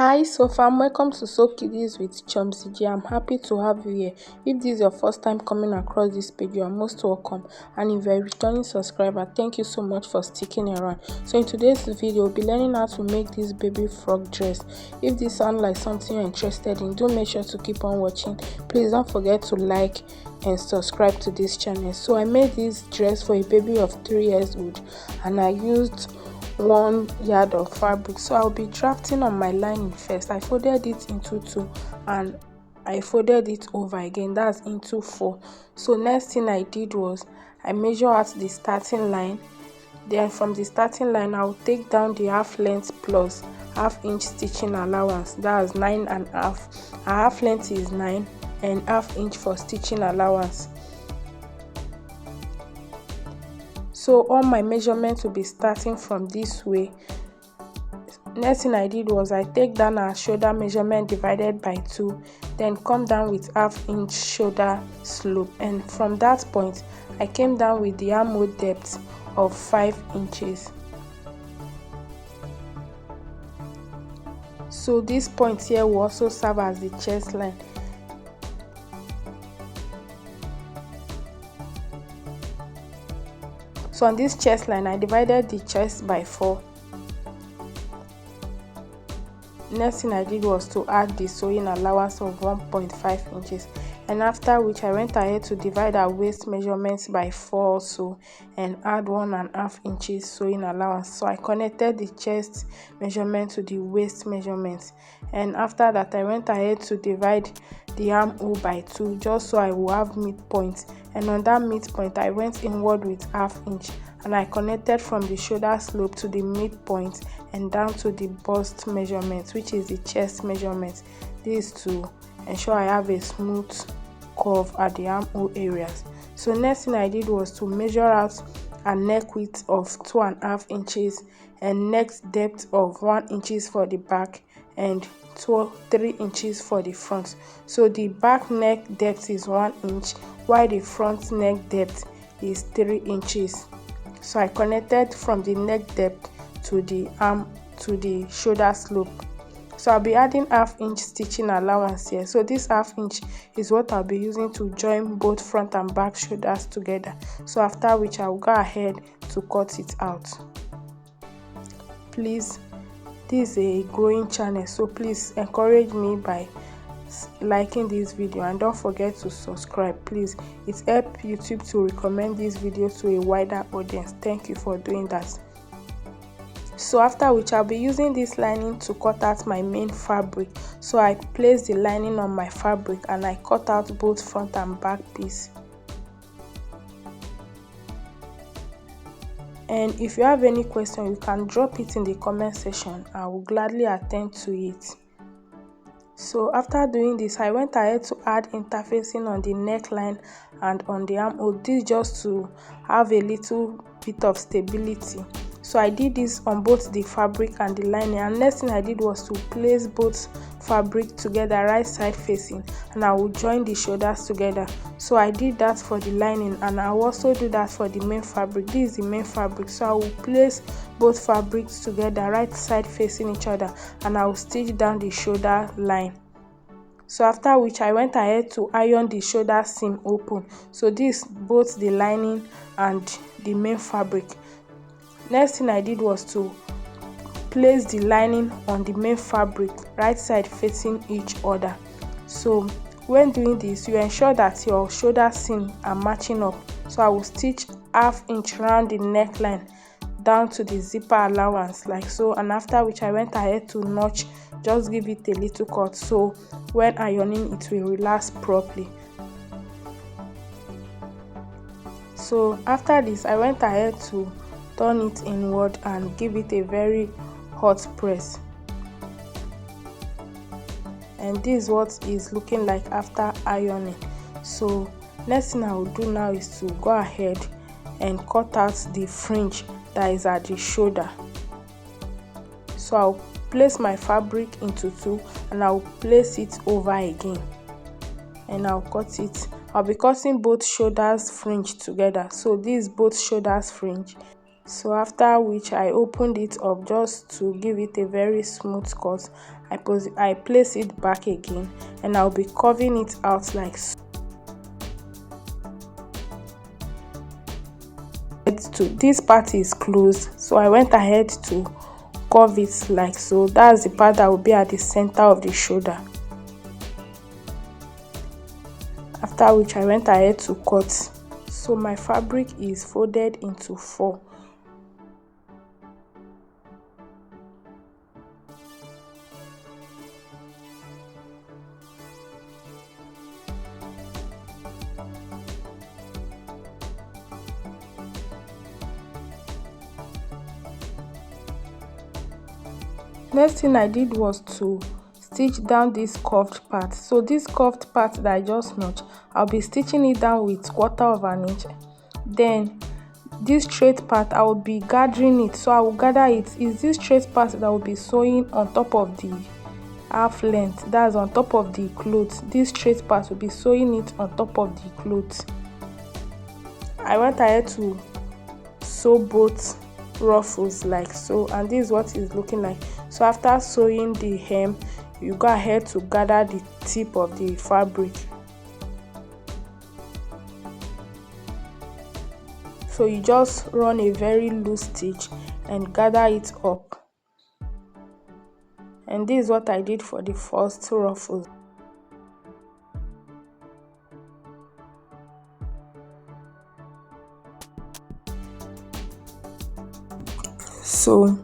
Hi, so fam, welcome to So Kiddies with Chumsy G. I'm happy to have you here. If this is your first time coming across this page, you are most welcome. And if you're a returning subscriber, thank you so much for sticking around. So in today's video, we'll be learning how to make this baby frog dress. If this sounds like something you're interested in, do make sure to keep on watching. Please don't forget to like and subscribe to this channel. So I made this dress for a baby of 3 years old, and I used 1 yard of fabric. So I'll be drafting on my lining first. I folded it into 2 and I folded it over again, that's into 4. So next thing I did was I measured out the starting line. Then from the starting line, I'll take down the half length plus half-inch stitching allowance, that's 9.5. A half length is 9 and half-inch for stitching allowance. So all my measurements will be starting from this way. Next thing I did was I take down our shoulder measurement divided by 2, then come down with half-inch shoulder slope, and from that point I came down with the armhole depth of 5 inches. So this point here will also serve as the chest line. So on this chest line, I divided the chest by 4. Next thing I did was to add the sewing allowance of 1.5 inches, and after which I went ahead to divide our waist measurements by 4 also and add 1.5 inches sewing allowance. So I connected the chest measurement to the waist measurement, and after that I went ahead to divide the armhole by 2 just so I will have midpoint, and on that midpoint I went inward with ½ inch and I connected from the shoulder slope to the midpoint and down to the bust measurement, which is the chest measurement. This to ensure I have a smooth curve at the armhole areas. So next thing I did was to measure out a neck width of 2.5 inches and neck depth of 1 inch for the back and 3 inches for the front. So the back neck depth is 1 inch while the front neck depth is 3 inches. So I connected from the neck depth to the arm to the shoulder slope. So I'll be adding ½ inch stitching allowance here. So this ½ inch is what I'll be using to join both front and back shoulders together. So after which I'll go ahead to cut it out. Please, this is a growing channel, so please encourage me by liking this video and don't forget to subscribe. Please, it helps YouTube to recommend this video to a wider audience. Thank you for doing that. So after which I'll be using this lining to cut out my main fabric. So I place the lining on my fabric and I cut out both front and back piece. And if you have any question, you can drop it in the comment section. I will gladly attend to it. So after doing this, I went ahead to add interfacing on the neckline and on the armhole. This just to have a little bit of stability. So I did this on both the fabric and the lining, and next thing I did was to place both fabric together right side facing, and I will join the shoulders together. So I did that for the lining and I will also do that for the main fabric. This is the main fabric, so I will place both fabrics together right side facing each other and I will stitch down the shoulder line. So after which I went ahead to iron the shoulder seam open. So this both the lining and the main fabric. Next thing I did was to place the lining on the main fabric right side facing each other. So when doing this, you ensure that your shoulder seam are matching up. So I will stitch ½ inch round the neckline down to the zipper allowance like so, and after which I went ahead to notch, just give it a little cut so when ironing it will relax properly. So after this, I went ahead to turn it inward and give it a very hot press, and this is what is looking like after ironing. So next thing I will do now is to go ahead and cut out the fringe that is at the shoulder. So I'll place my fabric into 2 and I'll place it over again and I'll cut it. I'll be cutting both shoulders fringe together. So this is both shoulders fringe So after which I opened it up just to give it a very smooth cut. I place it back again, and I'll be curving it out like so. This part is closed, so I went ahead to curve it like so. That's the part that will be at the center of the shoulder. After which I went ahead to cut. So my fabric is folded into 4. Next thing I did was to stitch down this curved part. So this curved part that I just notched, I'll be stitching it down with 1/4 of an inch. Then this straight part, I will be gathering it. So I will gather it. Is this straight part that will be sewing on top of the half length, that's on top of the clothes. This straight part will be sewing it on top of the clothes. I went ahead to sew both ruffles like so, and this is what it's looking like. So after sewing the hem, you go ahead to gather the tip of the fabric. So you just run a very loose stitch and gather it up. And this is what I did for the first ruffle. So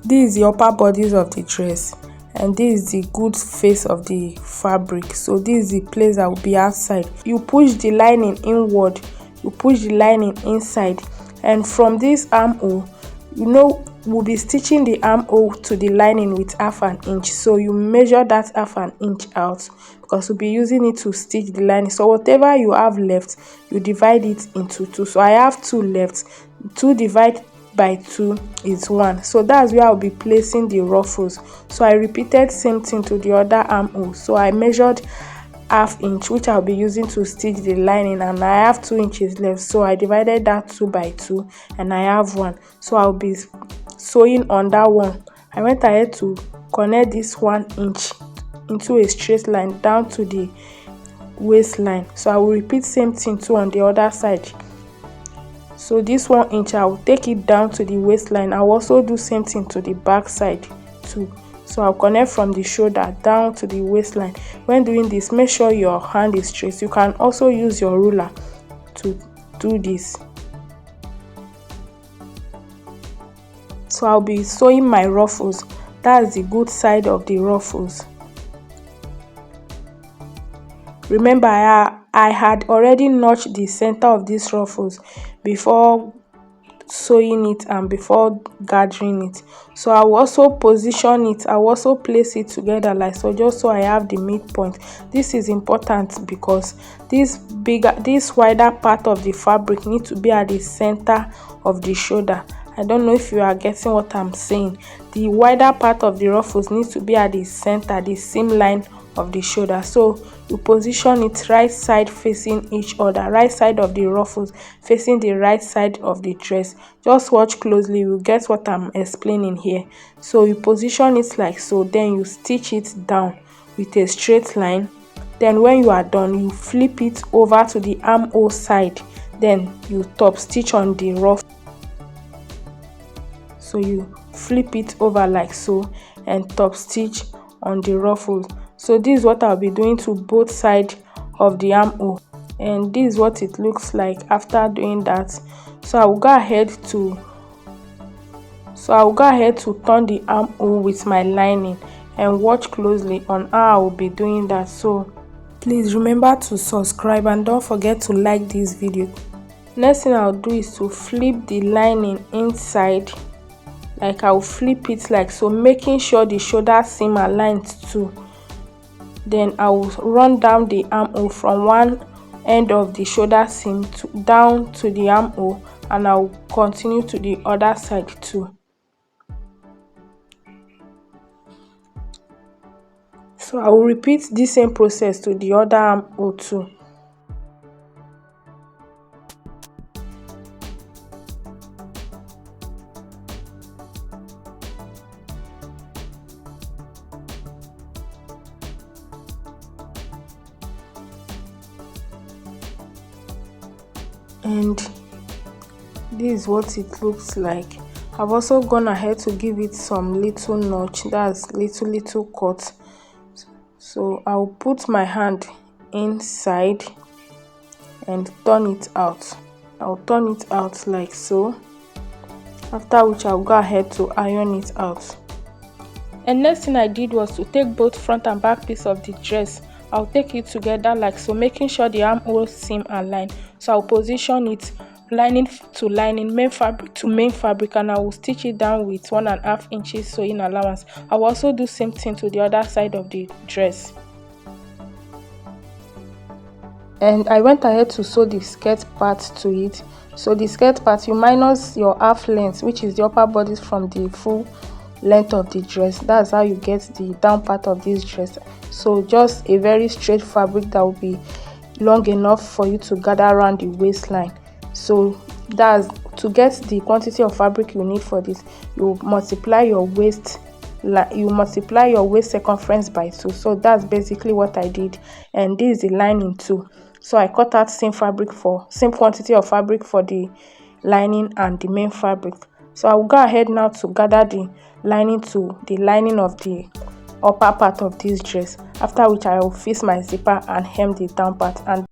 this is the upper bodice of the dress, and this is the good face of the fabric. So this is the place that will be outside. You push the lining inward, you push the lining inside, and from this armhole, we'll be stitching the armhole to the lining with 1/2 inch. So you measure that 1/2 inch out, because we'll be using it to stitch the lining. So whatever you have left, you divide it into 2. So I have 2 left. 2 divided by 2 is 1. So that's where I'll be placing the ruffles. So I repeated same thing to the other armhole. So I measured 1/2 inch, which I'll be using to stitch the lining, and I have 2 inches left. So I divided that 2 by 2, and I have 1. So I'll be sewing on that one. I went ahead to connect this 1 inch into a straight line down to the waistline. So I will repeat same thing too on the other side. So this 1 inch, I will take it down to the waistline. I will also do same thing to the back side too. So I'll connect from the shoulder down to the waistline. When doing this, make sure your hand is straight. You can also use your ruler to do this. So I'll be sewing my ruffles. That's the good side of the ruffles. Remember, I had already notched the center of these ruffles before sewing it and before gathering it. So I will also position it, I will also place it together like so, just so I have the midpoint. This is important because this wider part of the fabric needs to be at the center of the shoulder. I don't know if you are getting what I'm saying. The wider part of the ruffles needs to be at the center, the seam line of the shoulder. So you position it right side facing each other, right side of the ruffles facing the right side of the dress. Just watch closely, you get what I'm explaining here. So you position it like so, then you stitch it down with a straight line. Then when you are done, you flip it over to the armhole side, then you top stitch on the ruffle. So you flip it over like so and top stitch on the ruffles. So this is what I'll be doing to both sides of the armhole, and this is what it looks like after doing that. So I will go ahead to turn the armhole with my lining, and watch closely on how I will be doing that. So please remember to subscribe and don't forget to like this video. Next thing I'll do is to flip the lining inside. Like I'll flip it like so, making sure the shoulder seam aligned too. Then I will run down the armhole from one end of the shoulder seam down to the armhole, and I will continue to the other side too. So I will repeat the same process to the other armhole too. and this is what it looks like. I've also gone ahead to give it some little notch, that's little cut. So I'll put my hand inside and turn it out. I'll turn it out like so, after which I'll go ahead to iron it out. And next thing I did was to take both front and back piece of the dress. I'll take it together like so, making sure the armhole seam align. So I'll position it lining to lining, main fabric to main fabric, and I will stitch it down with 1.5 inches sewing allowance. I will also do same thing to the other side of the dress. And I went ahead to sew the skirt part to it. So the skirt part, you minus your half length, which is the upper bodice, from the full length of the dress. That's how you get the down part of this dress. So just a very straight fabric that will be long enough for you to gather around the waistline. So that's to get the quantity of fabric you need for this. You multiply your waist circumference by 2. So that's basically what I did. And this is the lining too. So I cut out same quantity of fabric for the lining and the main fabric. So I will go ahead now to gather the lining to the lining of the upper part of this dress, after which I will fix my zipper and hem the down part. And